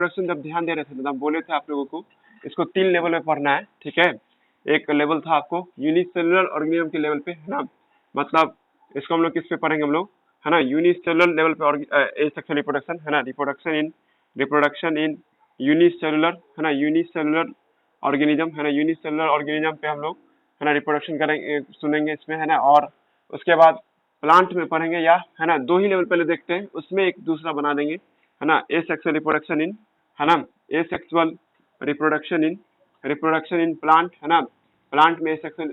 Reproduction जब ध्यान दे रहे थे तब बोले थे आप लोगों को इसको 3 लेवल में पढ़ना है, ठीक है। एक लेवल था आपको यूनिसेलुलर ऑर्गेनिज्म के लेवल पे, है ना, मतलब इसको हम लोग किस पे पढ़ेंगे हम लोग, है ना, यूनिसेलुलर लेवल पे एसेक्सुअल रिप्रोडक्शन, है ना, रिप्रोडक्शन इन यूनिसेलुलर, है ना, यूनिसेलुलर ऑर्गेनिज्म, है ना, यूनिसेलुलर ऑर्गेनिज्म पे हम लोग, है ना, रिप्रोडक्शन करेंगे, सुनेंगे इसमें, है ना। और उसके बाद प्लांट में पढ़ेंगे, या है ना 2 ही लेवल पहले देखते हैं, उसमें एक दूसरा बना देंगे, है ना, एसेक्सुअल रिप्रोडक्शन इन, है ना, एसेक्सुअल रिप्रोडक्शन इन प्लांट, है ना, प्लांट में asexual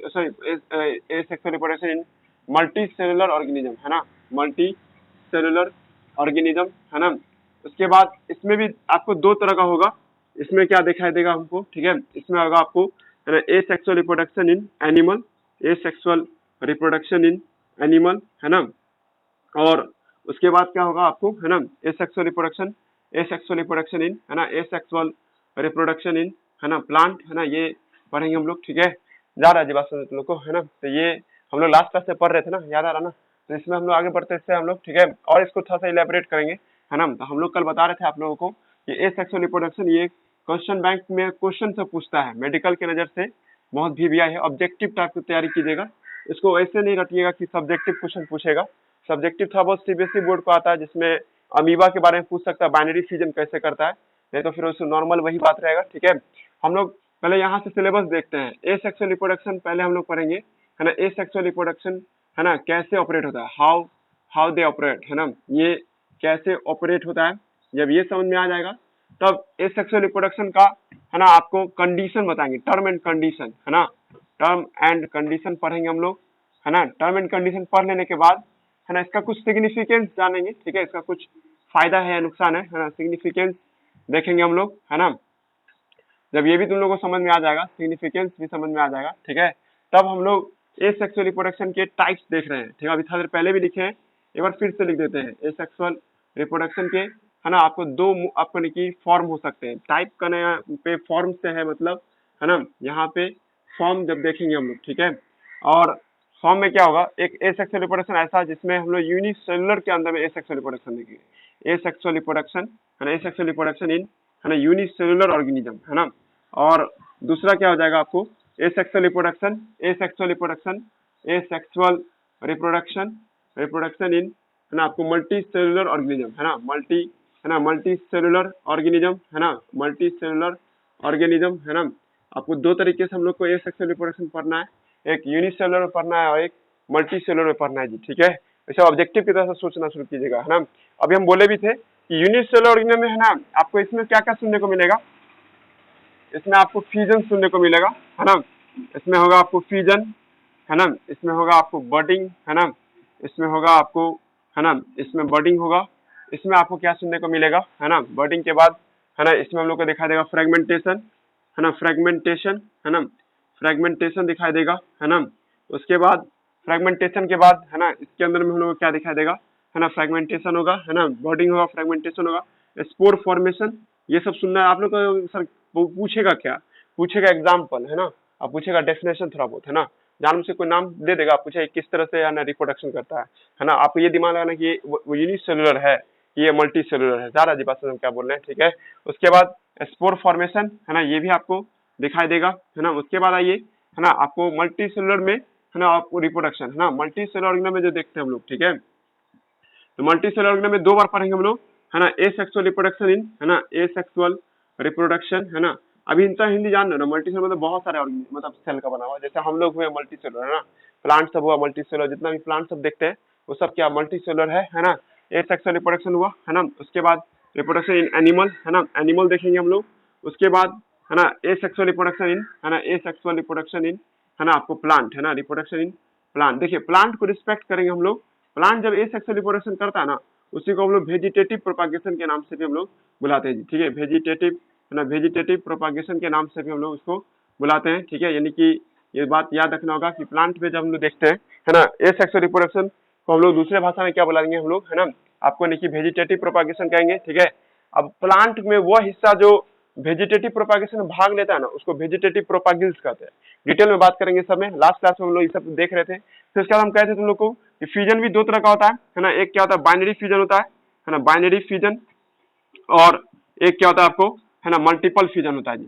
reproduction in multi cellular organism, है ना, मल्टी सेलुलर ऑर्गेनिज्म, है ना। उसके बाद इसमें भी आपको 2 तरह का होगा, इसमें क्या दिखाई देगा हमको, ठीक है, इसमें होगा आपको asexual reproduction in animal, asexual reproduction in animal, है ना। और उसके बाद क्या होगा आपको, है ना, एसेक्सुअल रिप्रोडक्शन इन, है ना, एसेक्सुअल रिप्रोडक्शन इन, है ना, प्लांट, है ना, ये पढ़ेंगे हम लोग, ठीक है। जा रहा है जी बात समझ लोग को, है ना। तो ये हम लोग लास्ट क्लास से पढ़ रहे थे ना, याद आ रहा ना। तो इसमें हम लोग आगे बढ़ते इससे हम लोग, ठीक है, और इसको थोड़ा सा इलेबोरेट करेंगे, है ना। तो हम लोग कल बता रहे थे आप लोगों को कि एसेक्सुअल रिप्रोडक्शन ये क्वेश्चन बैंक में क्वेश्चन से पूछता है, मेडिकल के नजर से बहुत भी है, ऑब्जेक्टिव टाइप की तैयारी कीजिएगा, इसको ऐसे नहीं रखिएगा कि सब्जेक्टिव क्वेश्चन पूछेगा। सब्जेक्टिव था बहुत सीबीएसई बोर्ड को आता है, जिसमें अमीबा के बारे में पूछ सकता है, बाइनरी फिजन कैसे करता है, नहीं तो फिर उसको नॉर्मल वही बात रहेगा, ठीक है। हम लोग पहले यहाँ से सिलेबस देखते हैं। एसेक्सुअल रिप्रोडक्शन पहले हम लोग पढ़ेंगे, है ना, एसेक्सुअल रिप्रोडक्शन, है ना, कैसे ऑपरेट होता है, हाउ दे ऑपरेट, है ना, ये कैसे ऑपरेट होता है। जब ये समझ में आ जाएगा तब एसेक्सुअल रिप्रोडक्शन का, है ना, आपको कंडीशन बताएंगे, टर्म एंड कंडीशन, है ना, टर्म एंड कंडीशन पढ़ेंगे हम लोग, है ना। टर्म एंड कंडीशन पढ़ लेने के बाद, है ना, इसका कुछ सिग्निफिकेंस जानेंगे, ठीक है, इसका कुछ फायदा है या नुकसान है ना, सिग्निफिकेंस देखेंगे हम लोग, है ना। जब ये भी तुम लोगों को समझ में आ जाएगा, सिग्निफिकेंस भी समझ में आ जाएगा, ठीक है, तब हम लोग एसेक्सुअल रिप्रोडक्शन के टाइप्स देख रहे हैं, ठीक है। अभी थोड़ा देर पहले भी लिखे हैं, एक बार फिर से लिख देते हैं। एसेक्सुअल रिप्रोडक्शन के, है ना, आपको 2 आपको की फॉर्म हो सकते हैं, टाइप करने पे फॉर्म से है मतलब, है ना, यहाँ पे फॉर्म जब देखेंगे हम लोग, ठीक है। और फॉर्म में क्या होगा, एक एसेक्सुअल रिप्रोडक्शन ऐसा जिसमें हम लोग यूनिसेलुलर के अंदर में एसेक्सुअल रिप्रोडक्शन देखेंगे, एसेक्सुअल रिप्रोडक्शन, है ना, एसेक्सुअल रिप्रोडक्शन इन, है ना, यूनिसेलुलर ऑर्गेनिज्म, है ना। और दूसरा क्या हो जाएगा आपको, एसेक्सुअल रिप्रोडक्शन रिप्रोडक्शन इन, है ना, आपको मल्टी सेलुलर ऑर्गेनिज्म, है ना, मल्टी सेलुलर ऑर्गेनिज्म, है ना, मल्टी सेलुलर ऑर्गेनिज्म, है ना। आपको 2 तरीके से हम लोग को एसेक्सुअल रिप्रोडक्शन पढ़ना है, एक यूनिसेलुलर में पढ़ना है और एक मल्टी सेलुलर में पढ़ना है जी, ठीक है। ऐसे ऑब्जेक्टिव की तरह से सोचना शुरू कीजिएगा, है ना। अभी हम बोले भी थे कि यूनिसेलुलर ऑर्गेनिज्म में, है ना, आपको इसमें क्या क्या सुनने को मिलेगा, इसमें आपको फ्यूजन सुनने को मिलेगा, है ना, इसमें होगा आपको फ्यूजन, है ना, इसमें होगा आपको बडिंग, है ना, इसमें होगा आपको, है ना, इसमें बडिंग होगा, इसमें आपको क्या सुनने को मिलेगा, है ना, बडिंग के बाद, है ना, इसमें हम लोग को दिखाई देगा फ्रेगमेंटेशन, है ना, है ना, फ्रेगमेंटेशन दिखाई देगा, है ना। उसके बाद फ्रेगमेंटेशन के बाद, है ना, इसके अंदर में हम लोग को क्या दिखाई देगा, है ना, फ्रेगमेंटेशन होगा, है ना, बॉडिंग होगा, फ्रेगमेंटेशन होगा, स्पोर फॉर्मेशन, ये सब सुनना है आप लोग को। सर पूछेगा क्या, पूछेगा एग्जाम्पल, है ना, आप पूछेगा डेफिनेशन थोड़ा बहुत, है ना, जान से कोई नाम दे देगा, आप पूछे किस तरह से, है ना, रिप्रोडक्शन करता है ना। आपको ये दिमाग लगाना कि ये यूनिसेलुलर है, ये मल्टी सेलुलर है, ज़्यादा जी बात हम क्या बोल रहे हैं, ठीक है। उसके बाद स्पोर फॉर्मेशन, है ना, ये भी आपको दिखाई देगा, है ना। उसके बाद आइए, है ना, आपको मल्टी सेलुलर में, है ना, आपको रिप्रोडक्शन, है ना, मल्टी सेलुलर ऑर्गेनिज्म में जो देखते हैं हम लोग, ठीक है। तो मल्टी सेलुलर ऑर्गेनिज्म में 2 बार पढ़ेंगे हम लोग, है ना, एसेक्सुअल रिप्रोडक्शन इन, है ना, एसेक्सुअल रिप्रोडक्शन, है ना। अभी इनका हिंदी जान रहे हो ना, मल्टी सेलुलर मतलब बहुत सारे मतलब सेल का बना हुआ, जैसे हम लोग हुए मल्टी सेलुलर, है ना, प्लांट सब हुआ मल्टी सेलुलर, जितना भी प्लांट सब देखते हैं वो सब क्या मल्टी सेलुलर है ना। एसेक्सुअल रिप्रोडक्शन हुआ, है ना। उसके बाद रिप्रोडक्शन इन एनिमल, है ना, एनिमल देखेंगे हम लोग। उसके बाद, है ना, एसेक्सुअल रिप्रोडक्शन इन, है ना, एसेक्सुअल रिप्रोडक्शन इन, है ना, आपको प्लांट, है ना, रिप्रोडक्शन इन प्लांट। देखिए प्लांट को रिस्पेक्ट करेंगे हम लोग, प्लांट जब एसेक्सुअल रिप्रोडक्शन करता है ना, उसी को हम लोग वेजिटेटिव प्रोपागेशन के नाम से भी हम लोग बुलाते हैं, ठीक है, वेजिटेटिव, है ना, वेजिटेटिव प्रोपागेशन के नाम से भी हम लोग उसको बुलाते हैं, ठीक है। यानी कि ये बात याद रखना होगा कि प्लांट में जब हम लोग देखते हैं, है ना, एसेक्सुअल रिप्रोडक्शन को हम लोग दूसरे भाषा में क्या बुलाएंगे हम लोग, है ना, आपको नहीं कि वेजिटेटिव प्रोपागेशन कहेंगे, ठीक है। अब प्लांट में वो हिस्सा जो वेजिटेटिव प्रोपागेशन में भाग लेता है ना, उसको वेजिटेटिव प्रोपागिल्स कहते हैं। डिटेल में बात करेंगे सब में, लास्ट क्लास में हम लोग ये सब देख रहे थे। फिर उसके बाद हम कहते थे तुम लोग को कि फ्यूजन भी 2 तरह का होता है ना, एक क्या होता है बाइनरी फ्यूजन होता है ना, बाइनरी फ्यूजन, और एक क्या होता है आपको, है ना, मल्टीपल फ्यूजन होता है जी,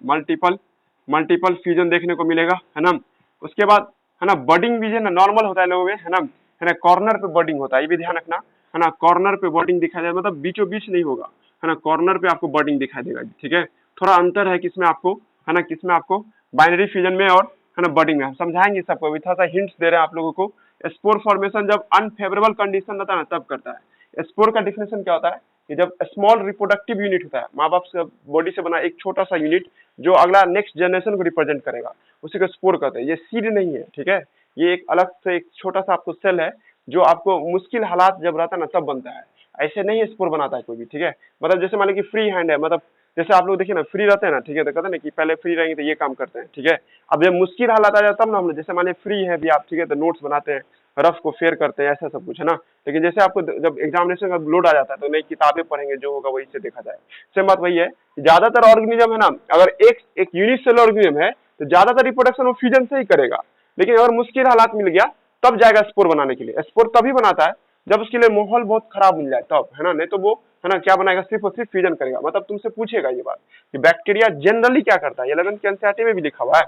मल्टीपल फ्यूजन देखने को मिलेगा, है ना। उसके बाद है ना बडिंग भी है ना नॉर्मल होता है लोगों में, है ना कॉर्नर पे बडिंग होता है, ये भी ध्यान रखना, है ना, कॉर्नर पे बडिंग दिखाई देगा, मतलब बीचों बीच नहीं होगा, है ना, कॉर्नर पे आपको बडिंग दिखाई देगा जी, ठीक है। थोड़ा अंतर है किसमें आपको, है ना, किसमें आपको बाइनरी फ्यूजन में और है ना बडिंग में, हम समझाएंगे सबको, अभी थोड़ा सा हिंट्स दे रहे हैं आप लोगों को। स्पोर फॉर्मेशन जब अनफेवरेबल कंडीशन रहता है ना तब करता है। स्पोर का डिफिनेशन क्या होता है कि जब स्मॉल रिप्रोडक्टिव यूनिट होता है, माँ बाप से बॉडी से बना एक छोटा सा यूनिट जो अगला नेक्स्ट जनरेशन को रिप्रेजेंट करेगा, उसी को स्पोर कहते हैं। ये सीड नहीं है, ठीक है, ये एक अलग से एक छोटा सा आपको सेल है जो आपको मुश्किल हालात जब रहता है ना तब बनता है, ऐसे नहीं स्पोर बनाता है कोई भी, ठीक है। मतलब जैसे मान लीजिए फ्री हैंड है, मतलब जैसे आप लोग देखिए ना फ्री रहते हैं ना, ठीक है, तो कहते हैं ना कि पहले फ्री रहेंगे तो ये काम करते हैं, ठीक है। अब जब मुश्किल हालात आ जाता है तब ना हम लोग, जैसे मान लीजिए फ्री है भी आप, ठीक है, तो नोट्स बनाते हैं, रफ को फेयर करते हैं, ऐसा सब कुछ है ना। लेकिन जैसे आपको जब एग्जामिनेशन का लोड आ जाता है तो नई किताबें पढ़ेंगे, जो होगा वही से देखा जाए। सेम बात वही है, ज्यादातर ऑर्गेनिज्म है ना, अगर एक यूनिसेलुलर ऑर्गेनिज्म है तो ज्यादातर रिप्रोडक्शन वो फ्यूजन से ही करेगा। लेकिन अगर मुश्किल हालात मिल गया तब जाएगा स्पोर बनाने के लिए। स्पोर तभी बनाता है जब उसके लिए माहौल बहुत खराब मिल जाए तब, है ना, नहीं तो वो है ना क्या बनाएगा, सिर्फ और सिर्फ फ्यूजन करेगा। मतलब तुमसे पूछेगा ये बात कि बैक्टीरिया जनरली क्या करता है, 11th के एनसीईआरटी में भी लिखा हुआ है,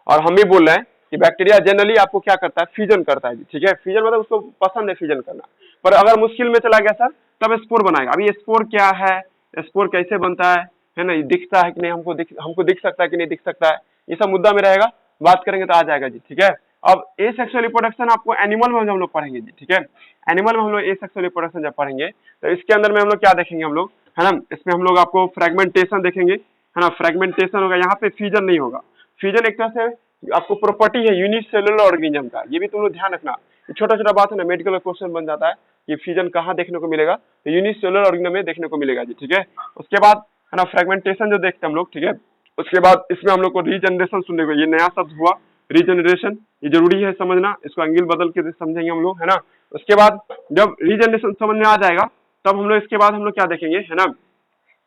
और हम भी बोल रहे हैं कि बैक्टीरिया जनरली आपको क्या करता है, फ्यूजन करता है, ठीक है। फ्यूजन मतलब उसको पसंद है फ्यूजन करना, पर अगर मुश्किल में चला गया सर तब स्पोर बनाएगा। अभी स्पोर क्या है, स्पोर कैसे बनता है ना, दिखता है कि नहीं, हमको दिख सकता है कि नहीं दिख सकता है, ये सब मुद्दा में रहेगा, बात करेंगे तो आ जाएगा जी, ठीक है। अब ए सेक्सुअल रिप्रोडक्शन आपको एनिमल में हम लोग पढ़ेंगे जी, ठीक है। एनिमल में हम लोग ए सेक्सुअल रिप्रोडक्शन जब पढ़ेंगे तो इसके अंदर में हम लोग क्या देखेंगे, हम लोग, है ना, इसमें हम लोग आपको फ्रेगमेंटेशन देखेंगे, है ना, फ्रेगमेंटेशन होगा, यहाँ पे फ्यूजन नहीं होगा। फ्यूजन एक तरह से आपको प्रॉपर्टी है यूनिसेलुलर ऑर्गेनिज्म का, ये भी तुम लोग ध्यान रखना, छोटा छोटा बात है ना, मेडिकल क्वेश्चन बन जाता है कि फ्यूजन कहाँ देखने को मिलेगा, तो यूनिसेलुलर ऑर्गेनिज्म में देखने को मिलेगा जी, ठीक है। उसके बाद है ना फ्रेगमेंटेशन जो देखते हैं हम लोग, ठीक है। उसके बाद इसमें हम लोग को रीजनरेशन सुनने को, ये नया शब्द हुआ रीजनरेशन, ये जरूरी है समझना, इसको एंगल बदल के समझेंगे हम लोग, है ना। उसके बाद जब रीजनरेशन समझ में आ जाएगा तब हम लोग इसके बाद हम लोग क्या देखेंगे, है ना,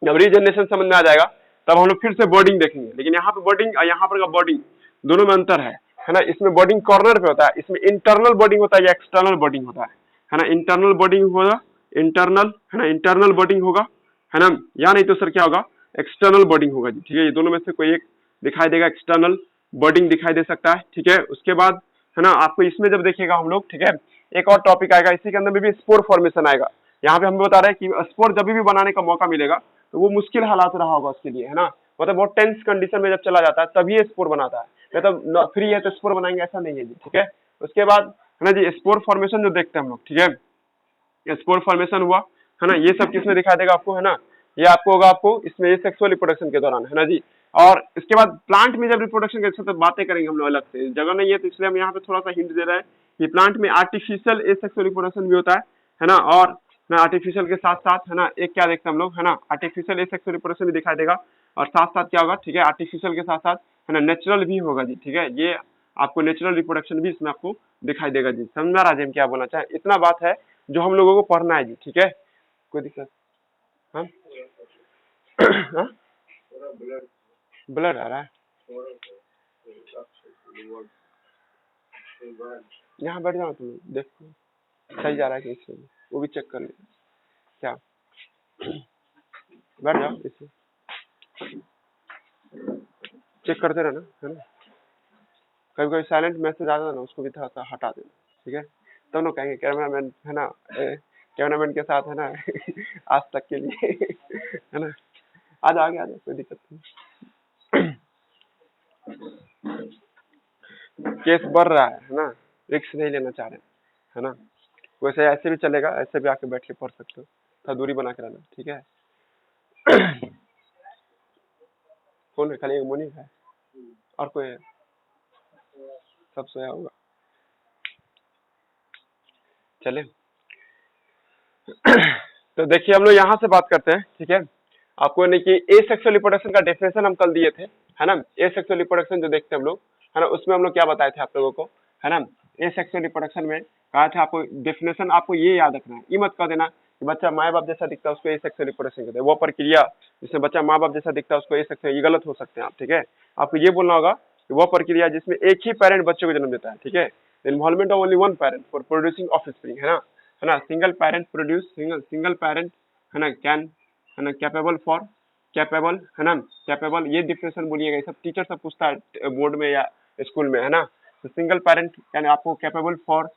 जब रीजनरेशन समझ में आ जाएगा तब हम लोग फिर से बॉर्डिंग देखेंगे। लेकिन यहाँ पे बॉर्डिंग और यहाँ पर का बॉर्डिंग दोनों में अंतर है ना। इसमें बॉर्डिंग कॉर्नर पे होता है, इसमें इंटरनल बॉर्डिंग होता है या एक्सटर्नल बॉर्डिंग होता है ना। इंटरनल बॉर्डिंग होगा, इंटरनल, है ना, इंटरनल बॉर्डिंग होगा, है ना, या नहीं तो सर क्या होगा, एक्सटर्नल बॉर्डिंग होगा जी, ठीक है। ये दोनों में से कोई एक दिखाई देगा, एक्सटर्नल बॉर्डिंग दिखाई दे सकता है, ठीक है। उसके बाद है ना आपको इसमें जब देखिएगा हम लोग, ठीक है, एक और टॉपिक आएगा, इसी के अंदर में भी स्पोर फॉर्मेशन आएगा। यहाँ पे हम बता रहे हैं कि स्पोर जब भी बनाने का मौका मिलेगा तो वो मुश्किल हालात रहा होगा उसके लिए, है ना, मतलब बहुत टेंस कंडीशन में जब चला जाता है तभी ये स्पोर बनाता है, मतलब फ्री है तो स्पोर बनाएंगे ऐसा नहीं है जी, ठीक है। उसके बाद है ना जी स्पोर फॉर्मेशन जो देखते हैं हम लोग, ठीक है, स्पोर फॉर्मेशन हुआ, है ना, ये सब किसमें दिखाई देगा आपको, है ना, ये आपको होगा, आपको इसमें ये सेक्सुअल रिप्रोडक्शन के दौरान, है ना जी। और इसके बाद प्लांट में जब रिप्रोडक्शन के साथ बातें करेंगे हम लोग अलग से, जगह नहीं है तो इसलिए हम यहाँ पे थोड़ा सा हिंट दे रहे हैं कि प्लांट में आर्टिफिशियल एसेक्सुअल रिप्रोडक्शन भी होता है ना। और ना आर्टिफिशियल के साथ साथ है ना एक क्या देखते हैं हम लोग, है ना, आर्टिफिशियल एसेक्सुअल रिप्रोडक्शन भी दिखाई देगा, और साथ साथ क्या होगा, ठीक है, आर्टिफिशियल के साथ साथ है ना नेचुरल भी होगा जी, ठीक है। ये आपको नेचुरल रिप्रोडक्शन भी इसमें आपको दिखाई देगा जी। समझा राजे हम क्या बोलना चाहे, इतना बात है जो हम लोगों को पढ़ना है जी, ठीक है, कोई दिक्कत, हाँ हाँ? ब्लर आ रहा है, यहाँ बैठ जाओ तुम, देखो सही जा रहा है कि इसमें, वो भी चेक कर ले, क्या बैठ जाओ इसमें, चेक करते रहना, है ना। कभी कभी साइलेंट मैसेज आता है ना, उसको भी थोड़ा सा हटा देना, ठीक है। तब लोग कहेंगे कैमरामैन, है ना, कैमरामैन के साथ, है ना आज तक के लिए है ना, आज आगे आ जाओ, कोई दिक्कत नहीं। केस बढ़ रहा है ना, रिस्क नहीं लेना चाह रहे, है ना। वैसे ऐसे भी चलेगा, ऐसे भी आके बैठ के पढ़ सकते हो, थोड़ा दूरी बना के रहना, ठीक है। कौन है, खाली मोनी है और कोई है, सब सोया होगा, चले। तो देखिए हम लोग यहाँ से बात करते हैं, ठीक है। आपको नहीं कि ए सेक्सुअल रिप्रोडक्शन का डेफिनेशन हम कल दिए थे, है ना। ए सेक्सुअल रिप्रोडक्शन जो देखते हैं हम लोग, है ना, उसमें हम लोग क्या बताए थे आप लोगों को, है ना। ए सेक्सुअल रिप्रोडक्शन में कहा था आपको डेफिनेशन, आपको ये याद रखना है, ये मत कह देना कि बच्चा माँ बाप जैसा दिखता है उसको ए सेक्सुअल रिप्रोडक्शन कहते हैं, वो प्रक्रिया जिसमें बच्चा माँ बाप जैसा दिखता है उसको ए सेक्सुअल, ये गलत हो सकते हैं आप, ठीक है। आपको ये बोलना होगा कि वो प्रक्रिया जिसमें एक ही पेरेंट बच्चे को जन्म देता है, ठीक है, involvement of only one parent for producing offspring, है ना, single parent produce, single parent, है ना, कैन, है ना, कैपेबल फॉर कैपेबल, है ना, कैपेबल, ये डिफिनेशन बोलिएगा, ये सब टीचर सब पूछता है बोर्ड में या स्कूल में, है ना। तो सिंगल पेरेंट यानी आपको कैपेबल फॉर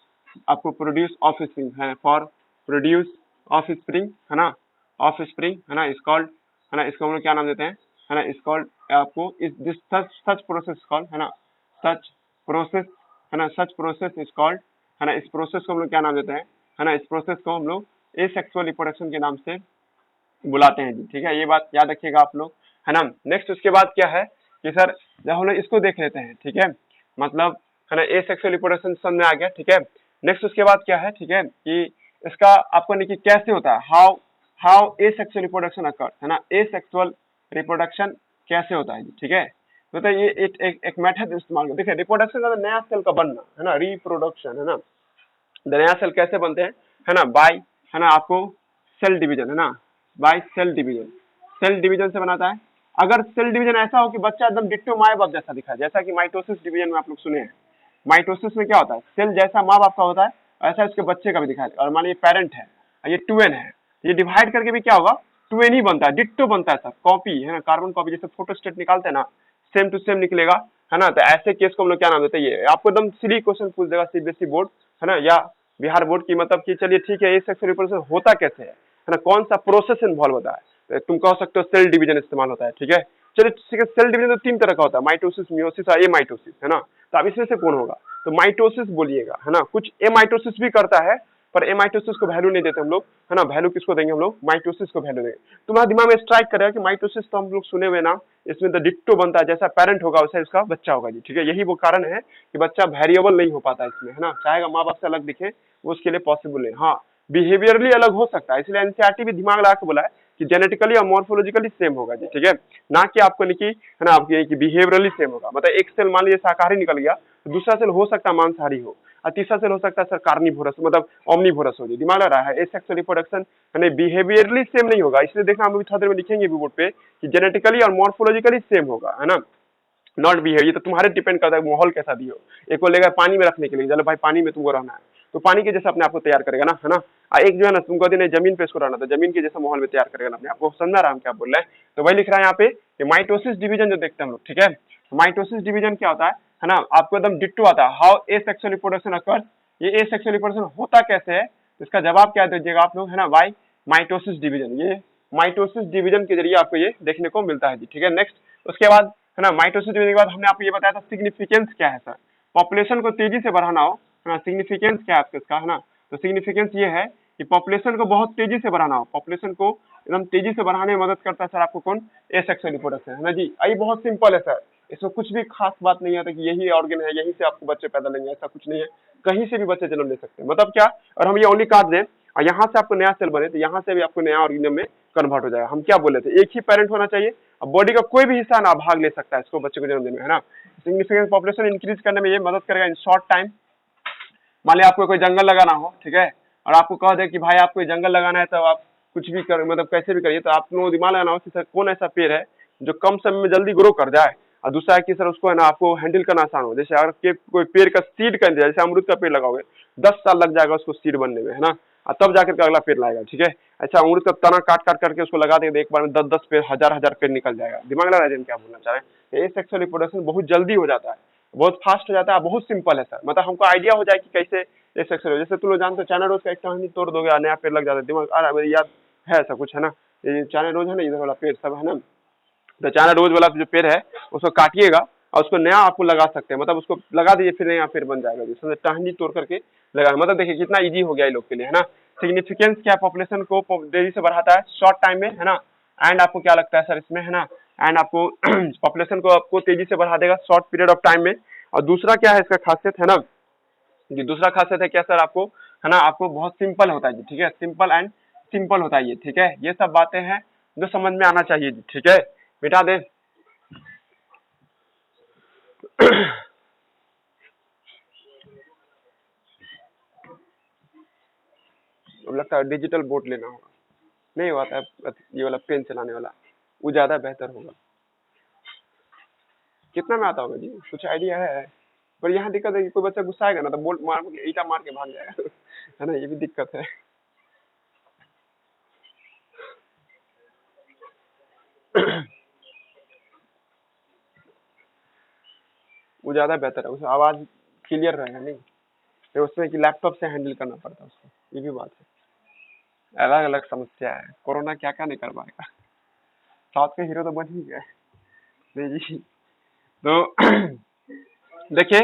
आपको प्रोड्यूस ऑफ स्प्रिंग, है फॉर प्रोड्यूस ऑफ स्प्रिंग, है ना, ऑफ स्प्रिंग, है ना, इज कॉल्ड, है ना, इसको हम लोग क्या नाम देते हैं, है ना, इज कॉल्ड आपको इस दिस सच प्रोसेस कॉल्ड, है ना, सच प्रोसेस, है ना, सच प्रोसेस इज कॉल्ड, है ना, इस प्रोसेस को हम लोग क्या नाम देते हैं, है ना, इस प्रोसेस को हम लोग एसेक्सुअल रिप्रोडक्शन के नाम से बुलाते हैं जी, ठीक है, ये बात याद रखिएगा आप लोग, है ना। नेक्स्ट उसके बाद क्या है कि सर जब हम लोग इसको देख लेते हैं, ठीक है, मतलब है ना एसेक्सुअल रिप्रोडक्शन समझ में आ गया, ठीक है। नेक्स्ट उसके बाद क्या है, ठीक है, कि इसका आपको नहीं कि कैसे होता है, how how asexual reproduction occurs, है ना, एसेक्सुअल रिप्रोडक्शन कैसे होता है जी, ठीक है। तो ये एक मेथड इस्तेमाल कर, देखिए रिप्रोडक्शन का नया सेल का बनना, है ना, रिप्रोडक्शन, है ना, नया सेल कैसे बनते हैं, है ना, बाय, है ना, आपको सेल डिवीजन, है ना, by cell division, cell division से बनाता है। अगर सेल डिवीजन ऐसा हो कि बच्चा एकदम डिट्टो माँ बाप जैसा दिखा, जैसा कि माइटोसिस डिवीजन में आप लोग सुने हैं, माइटोसिस में क्या होता है, सेल जैसा माँ बाप का होता है ऐसा उसके बच्चे का भी दिखाई, और मान लीजिए पेरेंट है, ये 2n है, ये डिवाइड करके भी क्या होगा 2n ही बनता है, डिट्टो बनता है सर, कॉपी, है ना, कार्बन कॉपी, जैसे फोटोस्टेट निकालते हैं ना, सेम टू सेम निकलेगा, है ना। तो ऐसे केस को हम लोग क्या नाम देते हैं, ये आपको एकदम सिली क्वेश्चन पूछ देगा सीबीएसई बोर्ड, है ना, या बिहार बोर्ड की, मतलब कि चलिए ठीक है, ये सेक्सुअल रिप्रोडक्शन होता कैसे है ना, कौन सा प्रोसेस इन्वॉल्व होता है, तुम कह सकते हो सेल डिवीजन इस्तेमाल होता है, ठीक है। चलिए ठीक है, सेल डिवीजन तो 3 तरह का होता है, माइटोसिस, मियोसिस और एमाइटोसिस, है ना। तो अब इसमें से कौन होगा, तो माइटोसिस बोलिएगा, है ना, कुछ एमाइटोसिस भी करता है, पर एमाइटोसिस को वैल्यू नहीं देते हम लोग, है ना, वैल्यू किसको देंगे हम लोग, माइटोसिस को वैल्यू देंगे। तुम्हारे दिमाग में स्ट्राइक करेगा कि माइटोसिस तो हम लोग सुने हुए नाम, इसमें तो डिट्टो बनता है, जैसा पेरेंट होगा वैसा इसका बच्चा होगा जी, ठीक है। यही वो कारण है कि बच्चा वेरिएबल नहीं हो पाता इसमें, है ना, चाहेगा माँ बाप से अलग दिखे वो उसके लिए पॉसिबल है, हाँ बिहेवियरली अलग हो सकता है, इसलिए एनसीईआरटी भी दिमाग लगा के बोला है कि जेनेटिकली और मॉर्फोलॉजिकली सेम होगा जी, ठीक है, ना कि आपको नहीं कि, है ना, आपकी कि बिहेवियरली सेम होगा, मतलब एक सेल मान लीजिए शाकाहारी निकल गया तो दूसरा सेल हो सकता है मांसाहारी हो, और तीसरा सेल हो सकता है सर कार्निवोरस, मतलब ओमनीवोरस हो जी, दिमाग लग रहा है। एसेक्सुअल रिप्रोडक्शन यानी बिहेवियरली सेम नहीं होगा, इसलिए देखना हम थोड़ी देर में लिखेंगे भी बोर्ड पे कि जेनेटिकली और मॉर्फोलॉजिकली सेम होगा, है ना, नॉट बिहेव, ये तो तुम्हारे डिपेंड करता है माहौल कैसा भी हो। एक को लेगा पानी में रखने के लिए, चलो भाई पानी में तुमको रहना है तो पानी के जैसा अपने आप को तैयार करेगा ना, है ना। एक जो है ना तुमको दिन जमीन पे इसको रहना था, जमीन के जैसा माहौल में तैयार करेगा ना अपने आपको, समझा रहा हम क्या बोल रहे हैं। तो वही लिख रहा है यहाँ पे कि माइटोसिस डिवीजन जो देखते हैं हम लोग, ठीक है, माइटोसिस डिवीजन क्या होता है ना, आपको एकदम डिट्टो आता है, हाउ एसेक्सुअल रिप्रोडक्शन अकर्स, ये एसेक्सुअल रिप्रोडक्शन होता कैसे है, इसका जवाब क्या दीजिएगा आप लोग, है ना, बाय माइटोसिस डिवीजन, ये माइटोसिस डिवीजन के जरिए आपको ये देखने को मिलता है जी, ठीक है। नेक्स्ट उसके बाद, है ना, माइटोसिस डिवीजन के बाद हमने आपको ये बताया था सिग्निफिकेंस क्या है सर, पॉपुलेशन को तेजी से बढ़ाना हो, है ना, सिग्निफिकेंस क्या है आपका इसका, है ना, तो सिग्निफिकेंस ये है कि पॉपुलेशन को बहुत तेजी से बढ़ाना हो, पॉपुलेशन को एकदम तेजी से बढ़ाने में मदद करता है सर आपको कौन, एसेक्सुअल रिप्रोडक्शन, है ना जी। ये बहुत सिंपल है सर, इसमें कुछ भी खास बात नहीं है कि यही ऑर्गन है यहीं से आपको बच्चे पैदा लेंगे, ऐसा कुछ नहीं है, कहीं से भी बच्चे जन्म ले सकते हैं, मतलब क्या, और हम ये ओनली काट दें और यहाँ से आपको नया सेल बने तो यहाँ से भी आपको नया ऑर्गेनिज्म में कन्वर्ट हो जाएगा। हम क्या बोले थे, एक ही पेरेंट होना चाहिए, अब बॉडी का कोई भी हिस्सा ना भाग ले सकता है इसको बच्चे को जन्म देने में, है ना। सिग्निफिकेंट पॉपुलेशन इंक्रीज करने में ये मदद करेगा इन शॉर्ट टाइम। मान लिया आपको कोई जंगल लगाना हो, ठीक है, और आपको कह दे कि भाई आपको जंगल लगाना है तो आप कुछ भी कर, मतलब कैसे भी करिए, तो आप लोगों को दिमाग लगाना हो कि सर कौन ऐसा पेड़ है जो कम समय में जल्दी ग्रो कर जाए, और दूसरा है कि सर उसको है ना आपको हैंडल करना आसान हो, जैसे अगर कोई पेड़ का सीड कर दिया, जैसे अमरूद का पेड़ लगाओगे 10 साल लग जाएगा उसको सीड बनने में, है ना, और तब जाकर के अगला पेड़ लाएगा, ठीक है। अच्छा अमरूद का तना काट काट करके उसको लगा देंगे, एक बार में 10-10 पेड़, हजार पेड़ निकल जाएगा, दिमाग लगा रहे हैं क्या बोलना चाह रहे हैं। एसेक्सुअल रिप्रोडक्शन बहुत जल्दी हो जाता है, बहुत फास्ट हो जाता है, बहुत सिंपल है सर, मतलब हमको आइडिया हो जाए कि कैसे एसेक्सुअल, जैसे तुम लोग जानते हो चाइना रोज का एक टहनी तोड़ दोगे नया पेड़ लग जाता है, दिमाग आ रहा है मेरी याद है ऐसा कुछ, है ना, ये चाइना रोज है ना इधर वाला पेड़ सब, है ना, तो चाइना रोज वाला जो पेड़ है उसको काटिएगा और उसको नया आपको लगा सकते हैं, मतलब उसको लगा दीजिए फिर नया पेड़ बन जाएगा, जिसमें टहनी तोड़ करके लगा, मतलब देखिए कितना इजी हो गया ये लोग के लिए, है ना। सिग्निफिकेंस क्या, पॉपुलेशन को तेजी से बढ़ाता है शॉर्ट टाइम में, है ना, एंड आपको क्या लगता है सर इसमें, है ना, एंड आपको पॉपुलेशन को आपको तेजी से बढ़ा देगा शॉर्ट पीरियड ऑफ टाइम में। और दूसरा क्या है इसका खासियत, है ना, ये दूसरा खासियत है क्या सर आपको, है ना, आपको बहुत सिंपल होता है जी, ठीक है, सिंपल एंड सिंपल होता है ये, ठीक है, ये सब बातें हैं जो समझ में आना चाहिए जी, ठीक है, मिटा दे। अब लगता है डिजिटल बोर्ड लेना होगा, नहीं हुआ था ये वाला पेन चलाने वाला, वो ज्यादा बेहतर होगा। कितना में आता होगा जी, कुछ आइडिया है, पर यहाँ दिक्कत है कि कोई बच्चा गुस्साएगा ना तो बोल्ट मार के ईटा मार के भाग जाएगा, है ना, ये भी दिक्कत है। वो ज्यादा बेहतर है, उसमें आवाज क्लियर रहेगा नहीं, फिर उसमें कि लैपटॉप से हैंडल करना पड़ता है उसको, ये भी बात है। अलग अलग समस्या है, कोरोना क्या क्या नहीं कर पाएगा। साउथ के हीरो तो बन ही गए। नहीं जी, तो देखिए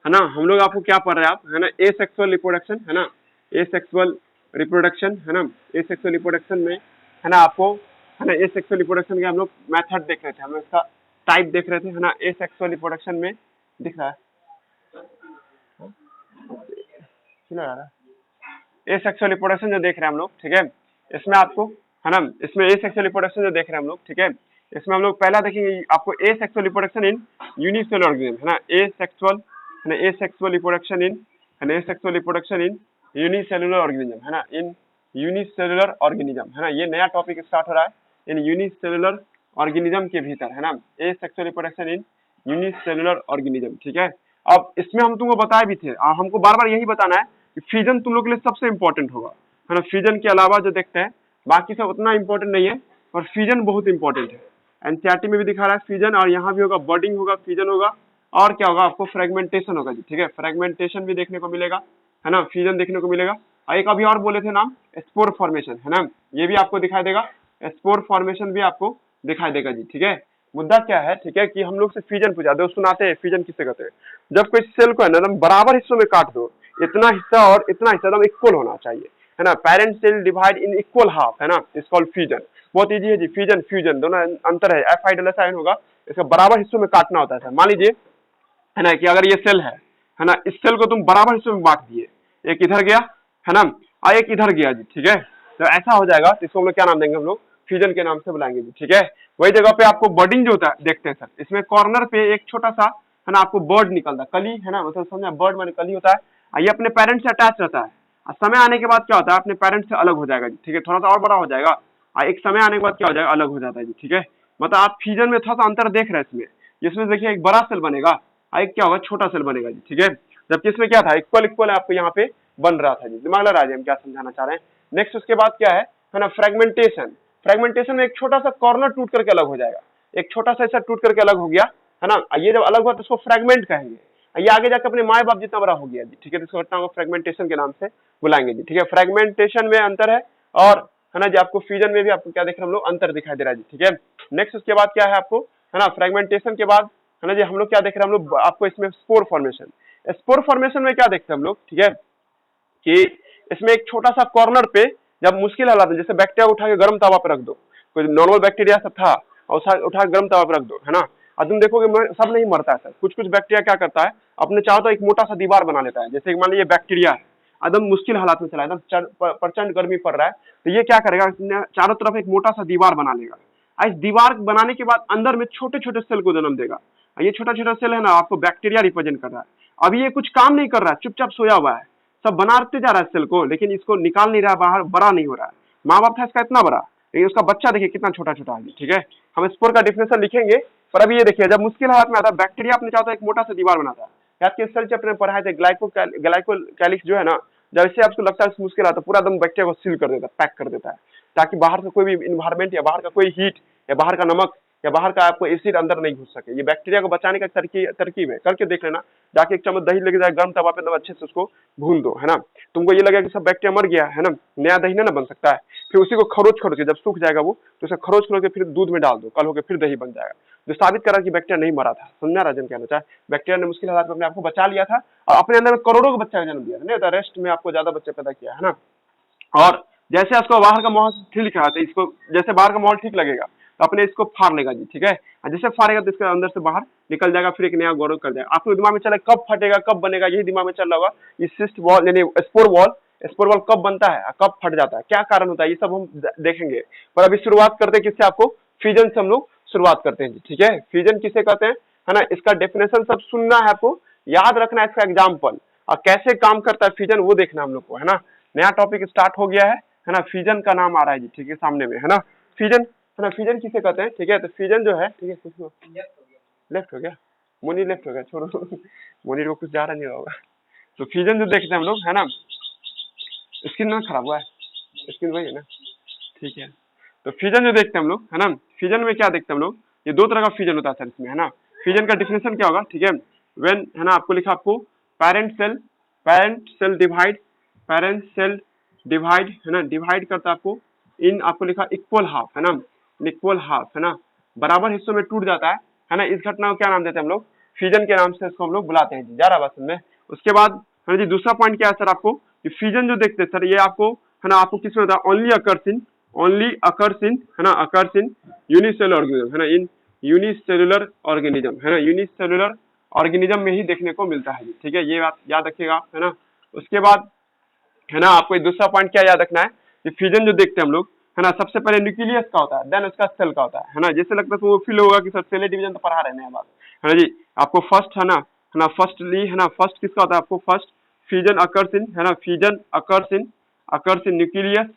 है ना, हम लोग आपको क्या पढ़ रहे हैं आप, है ना, ए सेक्सुअल रिप्रोडक्शन, है ना, ए सेक्सुअल रिप्रोडक्शन, है ना, ए सेक्सुअल रिप्रोडक्शन में, है ना, आपको, है ना, ए सेक्सुअल रिप्रोडक्शन के हम लोग मेथड देख रहे थे, हम लोग इसका टाइप देख रहे थे, है ना, ए सेक्सुअल रिप्रोडक्शन में दिख रहा है, क्यों आ रहा है, ए सेक्सुअल रिप्रोडक्शन जो देख रहे हैं हम लोग, ठीक है, इसमें आपको, है ना, इसमें ए सेक्सुअल रिप्रोडक्शन जो देख रहे हैं हम लोग, ठीक है, इसमें हम लोग पहला देखेंगे आपको ए sexual reproduction in unicellular organism, है ना, ए सेक्सुअल, है ना, ए सेक्सुअल रिप्रोडक्शन इन, है ना, ए sexual reproduction in unicellular organism, है ना, इन यूनिसेलुलर ऑर्गेनिज्म, है ना, ये नया टॉपिक स्टार्ट हो रहा है इन यूनिसेलुलर ऑर्गेनिज्म के भीतर, है ना, ए sexual reproduction in unicellular organism, ठीक है। अब इसमें हम तुमको बताए भी थे, हमको बार बार यही बताना है कि फ्यूजन तुम लोग के लिए सबसे इंपॉर्टेंट होगा, है ना, फ्यूजन के अलावा जो देखते हैं बाकी सब उतना इंपॉर्टेंट नहीं है, और फ्यूजन बहुत इंपॉर्टेंट है। एनसीईआरटी में भी दिखा रहा है फ्यूजन, और यहाँ भी होगा, बर्डिंग होगा, फ्यूजन होगा, और क्या होगा आपको, फ्रेगमेंटेशन होगा जी, ठीक है, फ्रेगमेंटेशन भी देखने को मिलेगा, है ना, फ्यूजन देखने को मिलेगा, और एक अभी और बोले थे नाम, स्पोर फॉर्मेशन, है ना, ये भी आपको दिखाई देगा, स्पोर फॉर्मेशन भी आपको दिखाई देगा जी, ठीक है। मुद्दा क्या है, ठीक है, कि हम लोग से फ्यूजन पूछा दो, सुनाते हैं फ्यूजन किसे कहते हैं, जब कोई सेल को है ना एकदम बराबर हिस्सों में काट दो, इतना हिस्सा और इतना हिस्सा एकदम इक्वल होना चाहिए, है ना, parent cell divide in equal half, है ना, इट्स कॉल्ड फ्यूजन। बहुत इजी है जी, फ्यूजन फ्यूजन दोनों अंतर है, F I double S I होगा, इसका बराबर हिस्सों में काटना होता है। मान लीजिए, है ना, कि अगर ये सेल है ना, इस सेल को तुम बराबर हिस्सों में बांट दिए, एक इधर गया, है ना, और एक इधर गया जी, ठीक है, तो ऐसा हो जाएगा, तो इसको हम लोग क्या नाम देंगे, हम लोग फ्यूजन के नाम से बुलाएंगे जी, ठीक है। वही जगह पे आपको बर्डिंग जो होता है देखते हैं सर, इसमें कॉर्नर पे एक छोटा सा, है ना, आपको बर्ड निकलता है, कली, है ना, मतलब समझा, बर्ड माने कली होता है, और ये अपने पेरेंट्स से अटैच रहता है, और समय आने के बाद क्या होता है, अपने पेरेंट्स से अलग हो जाएगा जी, ठीक है, थोड़ा सा और बड़ा हो जाएगा, और एक समय आने के बाद क्या हो जाएगा, अलग हो जाता है जी, ठीक है। मतलब आप फ्यूजन में थोड़ा सा अंतर देख रहे हैं इसमें, जिसमें देखिए एक बड़ा सेल बनेगा, एक क्या होगा, छोटा सेल बनेगा जी, ठीक है, जबकि इसमें क्या था, इक्वल इक्वल आपको यहाँ पे बन रहा था जी, दिमाग लगा रहा है हम क्या समझाना चाह रहे हैं। नेक्स्ट उसके बाद क्या है ना, फ्रेगमेंटेशन, फ्रेगमेंटेशन में एक छोटा सा कॉर्नर टूट करके अलग हो जाएगा, एक छोटा सा ऐसा टूट करके अलग हो गया, है ना, ये जब अलग हुआ तो उसको फ्रेगमेंट कहेंगे, ये आगे जाकर अपने माए बाप जितना बड़ा हो गया जी, ठीक है, तो इसको घटना को फ्रेगमेंटेशन के नाम से बुलाएंगे जी, ठीक है। फ्रेगमेंटेशन में अंतर है, और है ना जी, आपको फ्यूजन में भी आपको क्या देख रहे हैं हम लोग, अंतर दिखाई दे रहा है जी, ठीक है। नेक्स्ट उसके बाद क्या है आपको, है ना, फ्रेगमेंटेशन के बाद, है ना जी, हम लोग क्या देख रहे हैं हम लोग, आपको इसमें स्पोर फॉर्मेशन, स्पोर फॉर्मेशन में क्या देखते हैं हम लोग, ठीक है, कि इसमें एक छोटा सा कॉर्नर पे जब मुश्किल हालात में, जैसे बैक्टीरिया उठा के गर्म तवा पे रख दो, कोई नॉर्मल बैक्टीरिया सब था और उठा के गर्म तवा पे रख दो, है ना, और तुम देखोगे सब नहीं मरता है सर, कुछ कुछ बैक्टीरिया क्या करता है, अपने चाहो तो एक मोटा सा दीवार बना लेता है, जैसे मान लीजिए बैक्टीरिया है, एकदम मुश्किल हालात में चला, एकदम प्रचंड गर्मी पड़ रहा है, तो ये क्या करेगा, चारों तरफ एक मोटा सा दीवार बना लेगा, इस दीवार बनाने के बाद अंदर में छोटे छोटे सेल को जन्म देगा, ये छोटा छोटा सेल है ना, आपको बैक्टीरिया रिप्रेजेंट कर रहा है। अभी ये कुछ काम नहीं कर रहा है, चुपचाप सोया हुआ है, सब बनाते जा रहा है सेल को, लेकिन इसको निकाल नहीं रहा बाहर, बड़ा नहीं हो रहा है। माँ बाप था इसका इतना बड़ा, लेकिन उसका बच्चा देखिए कितना छोटा छोटा है, ठीक है। हम स्पोर का डिफिनेशन लिखेंगे, पर अभी ये देखिए, जब मुश्किल हालत में आता है बैक्टीरिया, अपने चाहता है एक मोटा सा दीवार बनाता है, आपके सेल चैप्टर में पढ़ाए थे, ग्लाइकोकैलिक्स जो है ना, जैसे आपको लगता है मुश्किल आता है, पूरा एकदम बैक्टीरिया को सील कर देता है, पैक कर देता है, ताकि बाहर का कोई भी इन्वायरमेंट या बाहर का कोई हीट या बाहर का नमक या बाहर का आपको एसिड अंदर नहीं घुस सके। ये बैक्टीरिया को बचाने का तरकीब है, करके देख लेना, जाके एक चम्मच दही लेके जाए गर्म तवा पे, अच्छे से उसको भून दो, है ना, तुमको ये लगेगा कि सब बैक्टीरिया मर गया है ना, नया दही ना बन सकता है, फिर उसी को खरोच के जब सूख जाएगा वो, तो उसे खरोच के फिर दूध में डाल दो, कल होकर फिर दही बन जाएगा, जो साबित करा कि बैक्टीरिया नहीं मरा था। समझा राजन कहना चाहे, बैक्टीरिया ने मुश्किल हालात में अपने आपको बचा लिया था, और अपने अंदर में करोड़ों के बच्चा का जन्म दिया था, नहीं रेस्ट में आपको ज्यादा बच्चे पैदा किया है ना। और जैसे उसको बाहर का माहौल ठीक रहा था, इसको जैसे बाहर का माहौल ठीक लगेगा तो अपने इसको फाड़ लेगा जी, ठीक है, जैसे फाड़ेगा तो इसके अंदर से बाहर निकल जाएगा, फिर एक नया गौरव कर जाएगा। आपको दिमाग में चला कब फटेगा कब बनेगा, यही दिमाग में चल रहा होगा, ये सिस्ट वॉल यानी स्पोर वॉल कब बनता है कब फट जाता है, क्या कारण होता है, ये सब हम देखेंगे। पर अभी शुरुआत करते हैं किससे, आपको फ्यूजन से हम लोग शुरुआत करते हैं जी, ठीक है। फ्यूजन किसे कहते हैं, है ना, इसका डेफिनेशन सब सुनना है, आपको याद रखना है, इसका एग्जाम्पल और कैसे काम करता है फ्यूजन वो देखना हम लोग को, है ना। नया टॉपिक स्टार्ट हो गया है ना, फ्यूजन का नाम आ रहा है जी, ठीक है, सामने में, है ना, फ्यूजन, है ना, फ्यूजन किसे कहते हैं, ठीक है। तो फ्यूजन जो है, ठीक है, कुछ लेफ्ट हो गया, मुनीर लेफ्ट हो गया, छोड़ो मुनीर को कुछ जा रहा नहीं होगा। तो फ्यूजन जो देखते हैं हम लोग, है ना, स्क्रीन ना खराब हुआ है, स्क्रीन वही है ना, ठीक है। तो फ्यूजन जो देखते हैं हम लोग, है ना, फ्यूजन में क्या देखते हैं हम लोग, ये दो तरह का फ्यूजन होता है सर इसमें, है ना। फ्यूजन का डिफिनेशन क्या होगा, ठीक है, व्हेन, है ना, आपको लिखा आपको parent cell divide, parent cell divide, है ना, डिवाइड करता है आपको इन, आपको लिखा इक्वल हाफ, है ना, इक्वल हाफ, है ना, बराबर हिस्सों में टूट जाता है ना। इस घटना को क्या नाम देते हैं हम लोग, फ्यूजन के नाम से इसको हम लोग बुलाते हैं जी। जा रहा बात समझ में। उसके बाद है ना जी, दूसरा पॉइंट क्या है सर आपको, कि फ्यूजन जो देखते हैं सर, ये आपको, है ना, आपको किस में होता है, ओनली अकर्स इन, है ना, अकर्स इन यूनिसेलुलर ऑर्गेनिज्म, है ना, इन यूनिसेलुलर ऑर्गेनिज्म, है ना, यूनिसेलुलर ऑर्गेनिज्म में ही देखने को मिलता है, ठीक है, ये बात याद रखिएगा, है ना। उसके बाद है ना, आपको दूसरा पॉइंट क्या याद रखना है, कि फ्यूजन जो देखते हैं हम लोग, है ना, सबसे पहले न्यूक्लियस का होता है, देन उसका सेल का होता है ना। जैसे लगता है तो वो फील होगा कि सर सेल डिवीजन तो पढ़ा रहे हैं बात, है ना जी। आपको फर्स्ट, है ना, फर्स्टली, है ना, फर्स्ट किसका होता है आपको, फर्स्ट फ्यूजन अकर्स इन, है ना, फ्यूजन अकर्स इन न्यूक्लियस,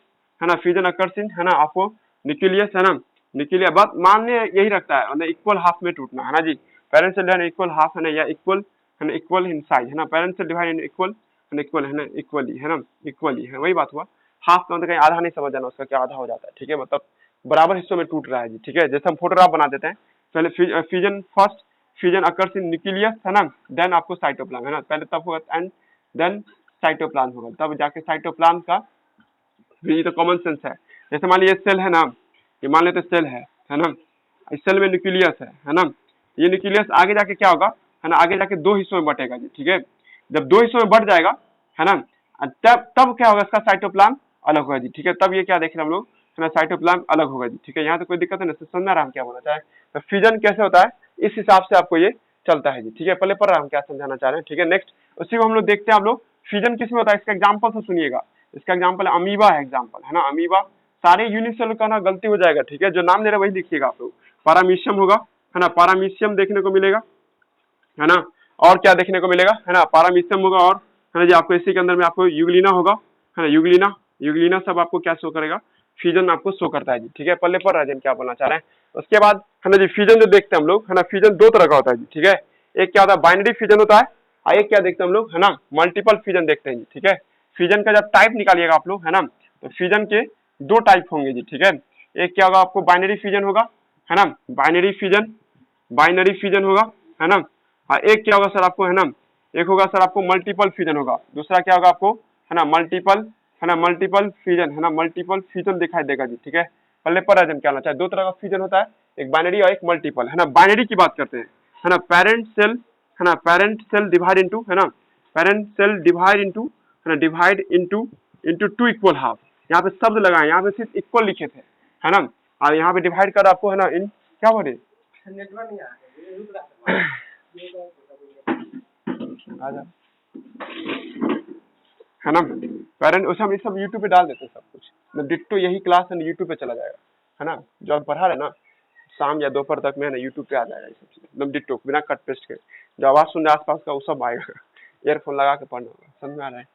है ना, फ्यूजन अकर्स इन, है ना, आपको न्यूक्लियस, है ना, न्यूक्लियस बात मानने यही रखता है, मतलब इक्वल हाफ में टूटना, है ना जी। पेरेंट सेल इक्वल हाफ, है ना, या इक्वल, है ना, इक्वल इन साइज, है ना, parent cell divide in equal, equal, है ना, इक्वली, है ना, इक्वली है, वही बात हुआ। हाफ का मतलब कहीं आधा नहीं समझ जाना उसका, क्या आधा हो जाता है, ठीक है, मतलब बराबर हिस्सों में टूट रहा है जी, ठीक है। जैसे हम फोटोग्राफ बना देते हैं, पहले fusion, first fusion occurs in nucleus, है ना, देन आपको साइटोप्लाज्म, है ना, पहले तब होगा एंड देन साइटोप्लाज्म होगा, तब जाके साइटोप्लाज्म का, ये तो कॉमन सेंस है। जैसे मान लीजिए सेल है ना, ये मान लेते सेल है ना, इस सेल में न्यूक्लियस है ना, ये न्यूक्लियस आगे जाके क्या होगा, है ना, आगे जाके दो हिस्सों में बटेगा जी, ठीक है। जब दो हिस्सों में बढ़ जाएगा, है ना, तब क्या होगा, इसका साइटोप्लाज्म अलग होगा जी, ठीक है। तब ये क्या देख रहे हैं हम लोग, है ना, साइटोप्लाज्म अलग होगा जी, ठीक है। यहाँ तो कोई दिक्कत है ना, समझ रहा हम क्या बोलना चाहे, तो फ्यूजन कैसे होता है इस हिसाब से आपको ये चलता है जी, ठीक है। पहले पढ़ रहा हम क्या समझाना चाह रहे हैं, ठीक है। नेक्स्ट उसी को हम लोग देखते हैं, आप लोग फ्यूजन किसमें होता है, इसका एग्जाम्पल से सुनिएगा। इसका एग्जाम्पल अमीबा है, एग्जाम्पल, है ना, अमीबा। सारे यूनिसेलुलर का ना गलती हो जाएगा, ठीक है, जो नाम ले रहा है वही लिखिएगा आप लोग। पारामीशियम होगा, है ना, पारामीशियम देखने को मिलेगा, है ना। और क्या देखने को मिलेगा, है ना, पारामीशियम होगा, और है ना जी, आपको इसी के अंदर में आपको यूग्लिना होगा, है ना, यूग्लिना सब आपको क्या शो करेगा, फ्यूजन आपको शो करता है जी, ठीक है। पल्ले पर राजन क्या बोलना चाह रहे हैं। उसके बाद है ना जी, फ्यूजन जो देखते हैं हम लोग, है ना, फ्यूजन दो तरह का होता है जी, ठीक है। एक क्या होता है, बाइनरी फ्यूजन होता है, और एक क्या देखते हैं हम लोग, है ना, मल्टीपल फ्यूजन देखते हैं जी, ठीक है। फ्यूजन का जब टाइप निकालिएगा आप लोग, है ना, तो फ्यूजन के दो टाइप होंगे जी, ठीक है। एक क्या होगा आपको, बाइनरी फ्यूजन होगा, है ना, बाइनरी फ्यूजन होगा, है ना। एक क्या होगा सर आपको, है ना, एक होगा सर आपको मल्टीपल फ्यूजन होगा। दूसरा क्या होगा आपको, है ना, मल्टीपल फ्यूजन, है ना, मल्टीपल फ्यूजन दिखाई देगा जी, ठीक है। पहले पर राजन क्या होना चाहिए, दो तरह का फ्यूजन होता है, एक बाइनरी और एक मल्टीपल, है ना। बाइनरी की बात करते हैं, है ना, पेरेंट सेल, है ना, पेरेंट सेल डिवाइड इनटू, है ना, पेरेंट सेल डिवाइड इनटू, है ना, divide into into two equal half. यहाँ पे शब्द लगाए, यहाँ पे सिर्फ इक्वल लिखे थे, है ना, और यहाँ पे डिवाइड कर आपको, है ना, इन क्या बोले आजा, है ना, पेरेंट उसे हम ये सब यूट्यूब पे डाल देते हैं सब कुछ, मतलब डिट्टो यही क्लास है यूट्यूब पे चला जाएगा, है ना, जो हम पढ़ा रहे ना शाम या दोपहर तक में, है ना, यूट्यूब पे आ जाएगा ये सब चीज, एकदम डिट्टो बिना कट पेस्ट के, जो आवाज सुन रहे आसपास का वो सब आएगा। ईयरफोन लगा के पढ़ना होगा, समझ में आ रहा है।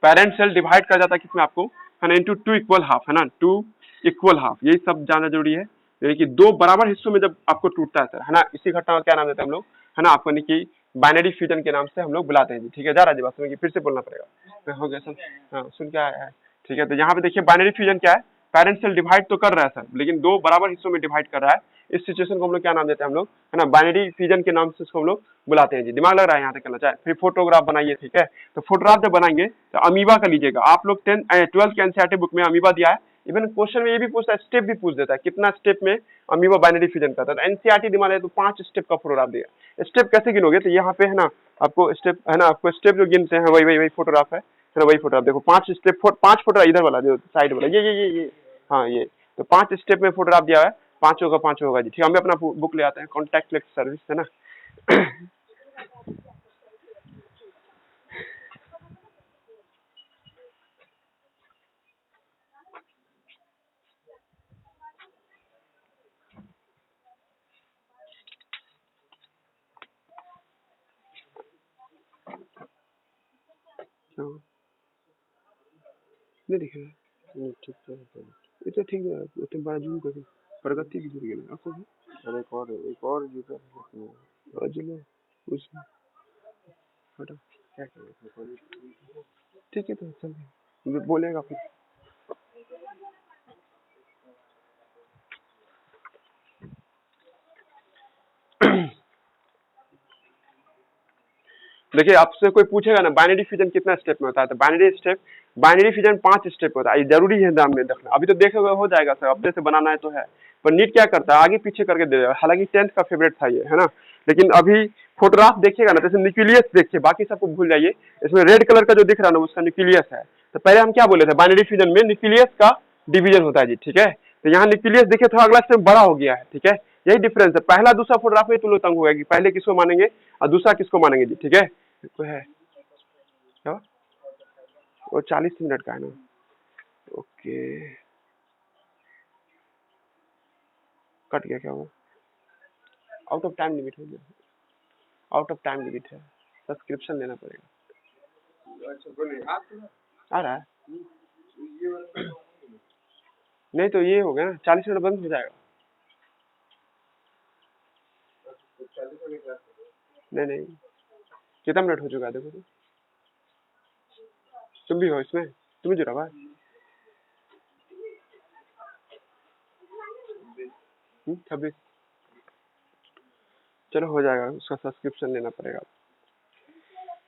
पेरेंट सेल डिवाइड कर जाता है किसमें आपको, है ना, इनटू टू इक्वल हाफ, है ना, टू इक्वल हाफ, यही सब जानना जरूरी है। यानी कि दो बराबर हिस्सों में जब आपको टूटता है सर, है ना, इसी घटना का क्या नाम देते हैं हम लोग, है ना, आपको नहीं कि बाइनरी फ्यूजन के नाम से हम लोग बुलाते हैं जी, ठीक है। जा रहा है बात समझ, फिर से बोलना पड़ेगा, हो गया सर, हाँ सुन क्या है, ठीक है। तो यहाँ पे देखिए बाइनरी फ्यूजन क्या है, पेरेंट सेल डिवाइड तो कर रहा है सर, लेकिन दो बराबर हिस्सों में डिवाइड कर रहा है। इस सिचुएशन को हम लोग क्या नाम देते हैं हम लोग, है ना, बाइनरी फ्यूजन के नाम से इसको हम लोग बुलाते हैं जी। दिमाग लग रहा है यहाँ तक करना चाहे, फिर फोटोग्राफ बनाइए, ठीक है। तो फोटोग्राफ जब बनाएंगे तो अमीबा का लीजिएगा आप लोग, 12th के एनसीईआरटी बुक में अमीबा दिया है। इवन क्वेश्चन में ये भी पूछता है, स्टेप भी पूछ देता है, कितना स्टेप में अमीबा बाइनरी फ्यूजन करता है। तो एनसीईआरटी दिमाग है तो 5 स्टेप का फोटोग्राफ दिया। स्टेप कैसे गिनोगे, तो यहाँ पे है ना आपको स्टेप, है ना, आपको स्टेप जो गिनते हैं वही वही वही फोटोग्राफ है ना, वही फोटोग्राफ देखो, 5 स्टेप, 5 फोटो इधर वाला जो साइड वाला, ये हाँ ये, तो 5 स्टेप में फोटोग्राफ दिया है, पांचों होगा जी, ठीक है। हम भी अपना बुक ले आते हैं, कॉन्टैक्ट लेस सर्विस, है ना। नहीं दिख रहा है, ठीक है, ये तो ठीक है, उतने बड़ा जूम कर प्रगति की जरूरी है आपको भी। और एक और यूजर जिले उस हटा क्या करें, ठीक है, तो चल बोलेगा फिर। देखिए आपसे कोई पूछेगा ना बाइनरी फ्यूजन कितना स्टेप में होता है, तो बाइनरी फ्यूजन 5 स्टेप होता है। ये जरूरी है नाम में रखना। अभी तो देखोगे हो जाएगा सर, अपने से बनाना है तो है, पर नीट क्या करता है आगे पीछे करके दे देगा। हालांकि 10th का फेवरेट था ये, है ना। लेकिन अभी फोटोग्राफ देखिएगा ना, जैसे न्यूक्लियस देखिए, बाकी सबको भूल जाइए। इसमें रेड कलर का जो दिख रहा है ना उसका न्यूक्लियस है। तो पहले हम क्या बोले थे, बाइनरी फ्यूजन में न्यूक्लियस का डिवीजन होता है जी, ठीक है। तो यहाँ न्यूक्लियस देखिए थोड़ा अगला स्टेप बड़ा हो गया है, ठीक है। यही डिफरेंस है, पहला दूसरा फोटोग्राफ में तुम लोग तंग होगा कि पहले किसको मानेंगे और दूसरा किसको मानेंगे जी, ठीक है। तो है क्या वो 40 मिनट का है ना, ओके। कट गया क्या वो, आउट ऑफ टाइम लिमिट हो गया, आउट ऑफ टाइम लिमिट है, सब्सक्रिप्शन लेना पड़ेगा। आ रहा है नहीं तो ये हो गया ना, 40 मिनट बंद हो जाएगा। नहीं नहीं, कितना मिनट हो चुका है देखो तो, तुम भी हो इसमें, तुम भी जुड़ा हुआ है। 26, चलो हो जाएगा, उसका सब्सक्रिप्शन लेना पड़ेगा।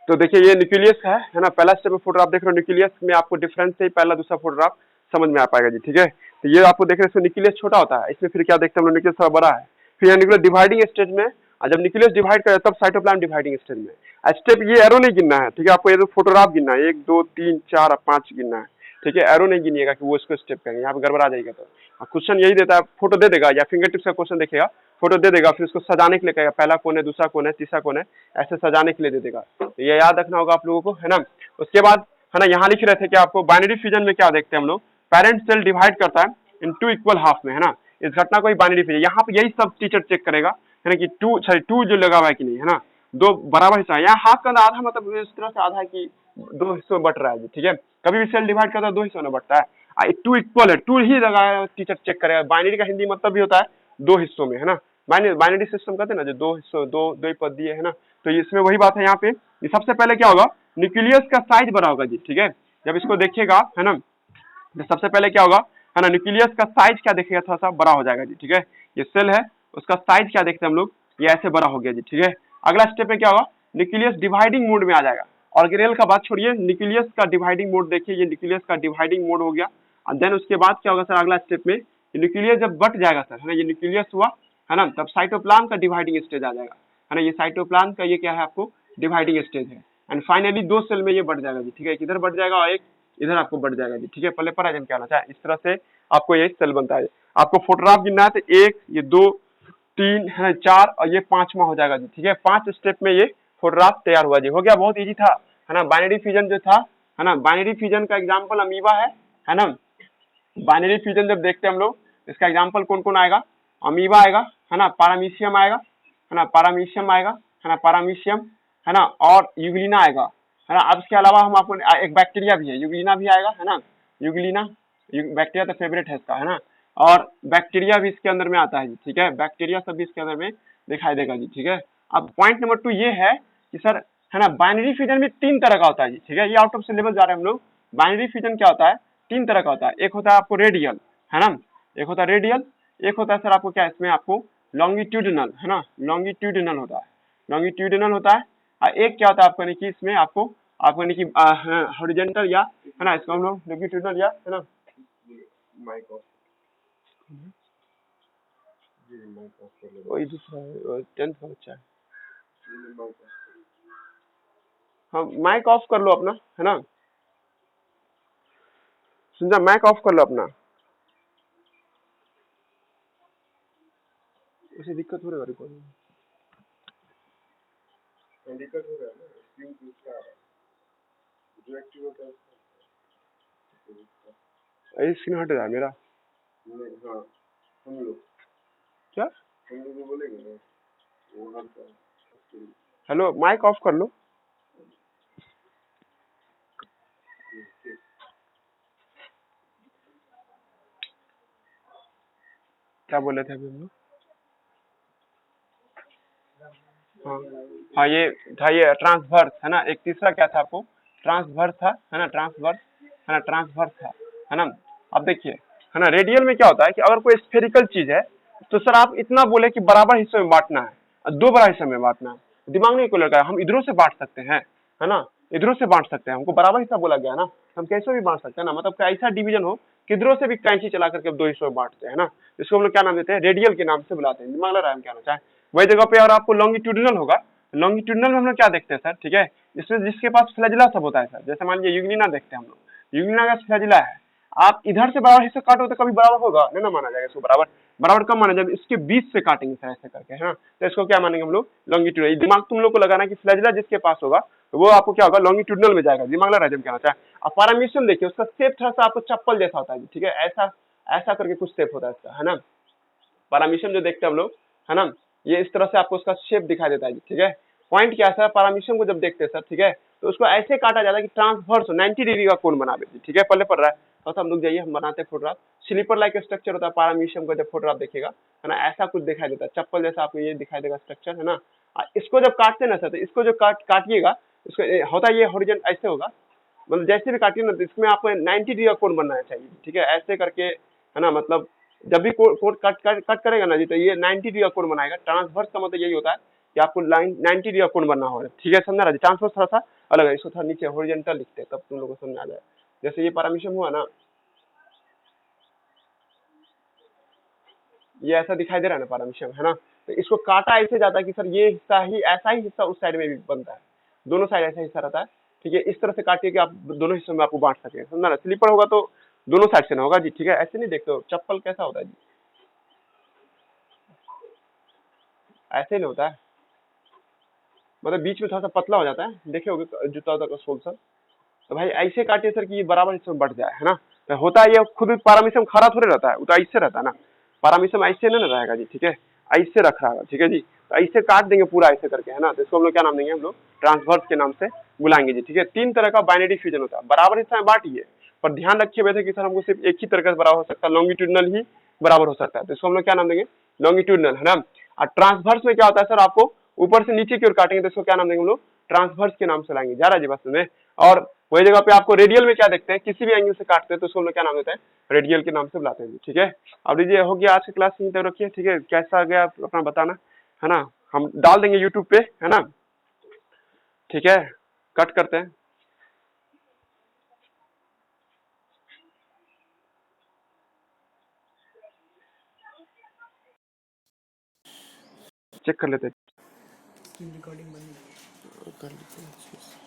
तो देखिए ये न्यूक्लियस है ना, पहला स्टेप में फोटोग्राफ देख रहे हो, न्यूक्लियस में आपको डिफरेंस से ही पहला दूसरा फोटोग्राफ समझ में आ पाएगा जी, ठीक है। तो ये आपको देख रहे हैं न्यूक्लियस छोटा होता है, इसमें फिर क्या देखते हैं हम लोग, न्यूक्लियस थोड़ा बड़ा है। फिर यहाँ न्यूक्लियस डिवाइडिंग स्टेज में, और जब न्यूक्लियस डिवाइड करे तब साइटोप्लाज्म डिवाइडिंग स्टेज में। स्टेप ये एरो नहीं गिनना है, ठीक है, आपको ये तो फोटोग्राफ गिनना है, 1 2 3 4 और 5 गिनना है, ठीक है। एरो नहीं गिनिएगा कि वो इसको स्टेप करेंगे, यहाँ पे गड़बड़ा जाएगा। तो क्वेश्चन यही देता है, फोटो दे देगा या फिंगर टिप्स का क्वेश्चन देखेगा, फोटो दे देगा, फिर उसको सजाने के लिए कहेगा, पहला कौन है, दूसरा कौन है, तीसरा कौन है, ऐसे सजाने के लिए दे देगा। तो ये याद रखना होगा आप लोगों को, है ना। उसके बाद है ना, यहाँ लिख रहे थे कि आपको बाइनरी फ्यूजन में क्या देखते हैं हम लोग, पेरेंट सेल डिवाइड करता है इन 2 इक्वल हाफ में, है ना। इस घटना को ही बाइनरी फ्यूजन, यहाँ पे यही सब टीचर चेक करेगा, है ना, कि 2 जो लगा हुआ है कि नहीं, है ना, 2 बराबर हिस्सा है। यहाँ हाफ का आधा मतलब इस तरह से आधा है कि 2 हिस्सों में बट रहा है जी, ठीक है। कभी भी सेल डिवाइड करता है 2 हिस्सों में बटता है, 2 इक्वल है, 2 ही लगा टीचर चेक करेगा। बाइनरी का हिंदी मतलब भी होता है 2 हिस्सों में, है ना। बाइनरी सिस्टम कहते हैं ना, जो 2 हिस्सों, दो ही पद दिए, है ना। तो इसमें वही बात है यहाँ पे, सबसे पहले क्या होगा, न्यूक्लियस का साइज बड़ा होगा जी, ठीक है। जब इसको देखिएगा, है ना, तो सबसे पहले क्या होगा, है ना, न्यूक्लियस का साइज क्या देखेगा, थोड़ा सा बड़ा हो जाएगा जी, ठीक है। ये सेल है, उसका साइज क्या देखते हैं हम लोग, ये ऐसे बड़ा हो गया जी, ठीक है। अगला स्टेप में क्या होगा, न्यूक्लियस डिवाइडिंग मोड में आ जाएगा। ऑर्गेनेल का बात छोड़िए, न्यूक्लियस का डिवाइडिंग मोड देखिए, ये न्यूक्लियस का डिवाइडिंग मोड हो गया। और देन उसके बाद क्या होगा सर, अगला स्टेप में न्यूक्लियस जब बट जाएगा सर, है ना, ये न्यूक्लियस हुआ, है ना, तब साइटोप्लाज्म का डिवाइडिंग स्टेज आ जाएगा, है ना। ये साइटोप्लाज्म का ये क्या है आपको, डिवाइडिंग स्टेज है। एंड फाइनली 2 सेल में ये बढ़ जाएगा जी, ठीक है। इधर बढ़ जाएगा और एक इधर आपको बढ़ जाएगा जी, ठीक है। पहले पर क्या होना चाहिए, इस तरह से आपको ये सेल बनता है। आपको फोटोग्राफ गिनना है तो 1 ये 2 3 है 4 और ये 5वां हो जाएगा जी, ठीक है। 5 स्टेप में ये फोटोग्राफ तैयार हुआ जी, हो गया, बहुत इजी था, है ना। बाइनरी फ्यूजन जो था, है ना, बाइनरी फ्यूजन का एग्जांपल अमीबा है ना। बाइनरी फ्यूजन जब देखते हैं हम लोग, इसका एग्जांपल कौन कौन आएगा, अमीबा आएगा, है ना, पारामीशियम आएगा, है ना, पारामीशियम आएगा, है ना, पारामीशियम, है ना, और यूग्लिना आएगा, है ना। अब इसके अलावा हम आपको एक बैक्टीरिया भी है, यूग्लिना भी आएगा, है ना, यूग्लिना, बैक्टीरिया तो फेवरेट है इसका, है ना। और बैक्टीरिया भी इसके अंदर में आता है जी, ठीक है। बैक्टीरिया सब भी इसके अंदर में दिखाई देगा जी, ठीक है। अब पॉइंट नंबर 2 ये है कि सर, है ना, बाइनरी फ्यूजन में 3 तरह का होता है जी, ठीक है। ये आउट ऑफ सिलेबस जा रहे हैं हम लोग। बाइनरी फ्यूजन क्या होता है, 3 तरह का होता है। एक होता है आपको रेडियल, है ना, एक होता है रेडियल, एक होता है सर आपको क्या, इसमें आपको लॉन्गिट्यूडिनल, है ना, लॉन्गिट्यूडिनल होता है, लॉन्गिट्यूडिनल होता है। और एक क्या होता है आपको, नहीं कि इसमें आपको नहीं कि हॉरिजॉन्टल या, है ना, इसको हम लोग लॉन्गिट्यूडिनल या, है ना, वही दूसरा 10th का बच्चा है। हाँ माइक ऑफ कर लो अपना, है ना, सुन माइक ऑफ कर लो अपना, उसे दिक्कत हो रहा है रिकॉर्डिंग में, दिक्कत हो रहा है ना, स्क्रीन दूसरा जो एक्टिव होता है, स्क्रीन हट रहा है मेरा। हाँ हम लोग क्या, हम लोग बोलेंगे ना वो हटता है। हेलो माइक ऑफ कर लो। क्या बोले थे अभी हम लोग, हाँ हाँ ये था, ये ट्रांसवर्स, है ना। एक तीसरा क्या था आपको, ट्रांसवर्स था, है ना, ट्रांसवर्स, है ना, ट्रांसवर्स था, है ना। अब देखिए, है ना, रेडियल में क्या होता है कि अगर कोई स्फेरिकल चीज है तो सर आप इतना बोले कि बराबर हिस्सों में बांटना है, 2 बड़ा हिस्सों में बांटना है। दिमाग नहीं को लगा, हम इधरों से बांट सकते हैं, है ना, इधरों से बांट सकते हैं, हमको बराबर हिस्सा बोला गया ना, हम कैसे भी बांट सकते हैं ना, मतलब ऐसा डिवीजन हो किधरों से भी कैंची चला करके अब दो हिस्सों में बांटते हैं ना, इसको हम लोग क्या नाम देते हैं, रेडियल के नाम से बुलाते हैं। दिमाग लग रहा है हम क्या चाहे। वही जगह पे और आपको लॉन्गिट्यूडिनल होगा, लॉन्गिट्यूडिनल में हम लोग क्या देखते हैं सर, ठीक है, इसमें जिसके पास फ्लैजिला सब होता है सर, जैसे मान लीजिए यूग्लिना देखते हैं हम लोग, यूग्लिना का फ्लैजिला है, आप इधर से बराबर हिस्सा काटो तो कभी बराबर होगा नहीं ना, माना जाएगा इसको बराबर, बराबर कब माना जब इसके बीच से काटेंगे सर ऐसे करके, है ना, तो इसको क्या मानेंगे हम लोग, लॉन्गिट्यूडनल। दिमाग तुम लोग को लगाना कि फ्लैजिला जिसके पास होगा तो वो आपको क्या होगा, लॉन्गिट्यूडनल में जाएगा, दिमाग लगा रहा है जब क्या होता है। अब पैरामीशियम देखिए, उसका शेप थोड़ा सा आपको चप्पल जैसा होता है, ठीक है, ऐसा ऐसा करके कुछ शेप होता है इसका, है ना, पैरामीशियम जो देखते हैं हम लोग, है ना, ये इस तरह से आपको उसका शेप दिखाई देता है, ठीक है। पॉइंट क्या है, पैरामीशियम को जब देखते हैं सर, ठीक है, तो उसको ऐसे काटा जाता है कि ट्रांसवर्स 90 डिग्री का कोण बनावे, ठीक है, पहले पढ़ रहा है तो हम लोग जाइए, हम बनाते हैं फोटोग्राफ, स्लीपर लाइक स्ट्रक्चर होता है पैरामीशियम का, जब फोटोग्राफ देखिएगा, है ना, ऐसा कुछ दिखाई देता है, चप्पल जैसा आपको ये दिखाई देगा स्ट्रक्चर, है ना। इसको जब काटते हैं ना सर, तो इसको जो काटिएगा, इसको होता है ये हॉरिजॉन ऐसे होगा, मतलब जैसे भी काटिए ना, तो इसमें आपको 90 डिग्री का कोण बनना चाहिए, ठीक है, ऐसे करके, है ना, मतलब जब भी कोड कट करेगा ना जी, तो ये 90 डिग्री का कोण बनाएगा। ट्रांसवर्स का मतलब यही होता है कि आपको लाइन 90 डिग्री का कोण बनना होगा, ठीक है, समझा रहा, ट्रांसवर्स थोड़ा सा अलग है, इसको थोड़ा नीचे हॉरिजॉन्टल लिखते हैं, तब तुम लोगों को समझ आ जाए। जैसे ये पैरामीशियम हुआ ना, ये ऐसा दिखाई दे रहा है ना पैरामीशियम, है ना, तो इसको काटा ऐसे जाता है कि सर ये हिस्सा ही ऐसा ही हिस्सा उस साइड में भी बनता है, दोनों साइड ऐसा हिस्सा रहता है, ठीक है, इस तरह से काटिए कि आप दोनों हिस्सों में आपको बांट सके, समझा ना। स्लीपर होगा तो दोनों साइड से ना होगा जी, ठीक है, ऐसे नहीं देखते हो चप्पल कैसा होता है जी, ऐसे नहीं होता है, मतलब बीच में थोड़ा सा पतला हो जाता है, देखे होगे जूता उता का सोल सर, तो भाई ऐसे काटिए सर कि ये बराबर इसमें बढ़ जाए, है ना, तो होता है ये खुद पैरामीशियम खड़ा थोड़े रहता है, वो तो ऐसे रहता है ना, पैरामीशियम ऐसे नहीं ना रहेगा जी, ठीक है, ऐसे रख रहा है, ठीक है जी, तो ऐसे काट देंगे पूरा ऐसे करके, है ना, तो इसको हम लोग क्या नाम देंगे, हम लोग ट्रांसवर्स के नाम से बुलाएंगे जी, ठीक है। तीन तरह का बाइनरी फ्यूजन होता है, बराबर हिस्सा में बांटिए, पर ध्यान रखिए वैसे कि सर हमको सिर्फ एक ही तरह का बराबर हो सकता है, लॉन्गिट्यूडनल ही बराबर हो सकता है, तो इसको हम लोग क्या नाम देंगे, लॉन्गिट्यूडनल, है ना। और ट्रांसवर्स में क्या होता है सर, आपको ऊपर से नीचे की ओर काटेंगे तो इसको क्या नाम देंगे हम लोग, ट्रांसवर्स के नाम से लाएंगे, जा रहा है जी बात में। और वही जगह पे आपको रेडियल में क्या देखते हैं, किसी भी एंगल से काटते हैं तो उसको हम लोग क्या नाम देते हैं, रेडियल के नाम से बुलाते हैं, ठीक है। अब लीजिए हो गया आज की क्लास यहीं तक रखिए, ठीक है, कैसा गया अपना बताना, है ना, हम डाल देंगे यूट्यूब पे, है ना, ठीक है, कट करते हैं। चेक कर लेते हैं, रिकॉर्डिंग बंद कर लेते हैं।